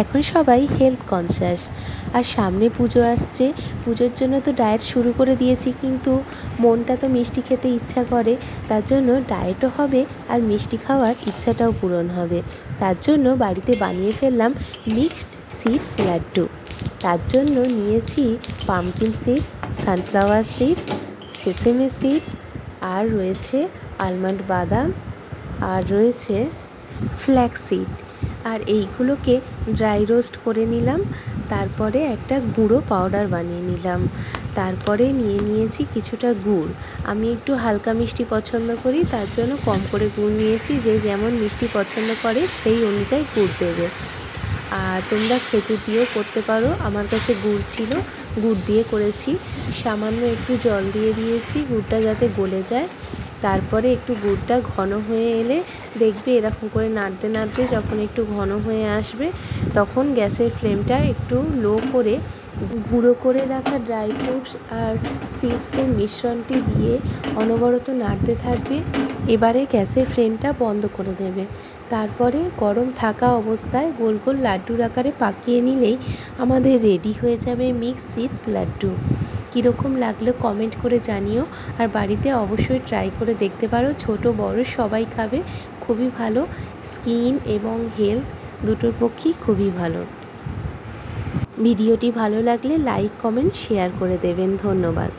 এখন সবাই health conscious. আর সামনে পুজো আসছে, পুজোর জন্য তো ডায়েট শুরু করে দিয়েছি, কিন্তু মনটা তো মিষ্টি খেতে ইচ্ছা করে। তার জন্য ডায়েটও হবে আর মিষ্টি খাওয়ার ইচ্ছাটাও পূরণ হবে। তার জন্য বাড়িতে বানিয়ে ফেললাম মিক্সড সিডস লাড্ডু। তার জন্য নিয়েছি pumpkin seeds, sunflower seeds, sesame seeds, আর রয়েছে আলমন্ড বাদাম, আর রয়েছে ফ্ল্যাক্স সিড। আর এইগুলোকে ড্রাই রোস্ট করে নিলাম। তারপরে একটা গুঁড়ো পাউডার বানিয়ে নিলাম। তারপরে নিয়েছি কিছুটা গুড়। আমি একটু হালকা মিষ্টি পছন্দ করি, তার জন্য কম করে গুড় নিয়েছি। যে যেমন মিষ্টি পছন্দ করে সেই অনুযায়ী গুড় দেবে। আর তোমরা খেজুর দিয়েও করতে পারো, আমার কাছে গুড় ছিল, গুড় দিয়ে করেছি। সামান্য একটু জল দিয়ে দিয়েছি গুড়টা যাতে গলে যায়। তারপরে একটু গুড়টা ঘন হয়ে এলে দেখবে এরকম করে নাড়তে নাড়তে যখন একটু ঘন হয়ে আসবে, তখন গ্যাসের ফ্লেমটা একটু লো করে গুঁড়ো করে রাখা ড্রাই ফ্রুটস আর সিডসের মিশ্রণটি দিয়ে অনবরত নাড়তে থাকবে। এবারে গ্যাসের ফ্লেমটা বন্ধ করে দেবে। তারপরে গরম থাকা অবস্থায় গোল গোল লাড্ডুর আকারে পাকিয়ে নিলেই আমাদের রেডি হয়ে যাবে মিক্সড সিডস লাড্ডু। কীরকম লাগলো কমেন্ট করে জানিও। আর বাড়িতে অবশ্যই ট্রাই করে দেখতে পারো, ছোট বড় সবাই খাবে। খুবই ভালো, স্কিন এবং হেলথ দুটোর পক্ষেই খুবই ভালো। ভিডিওটি ভালো লাগলে লাইক, কমেন্ট, শেয়ার করে দেবেন। ধন্যবাদ।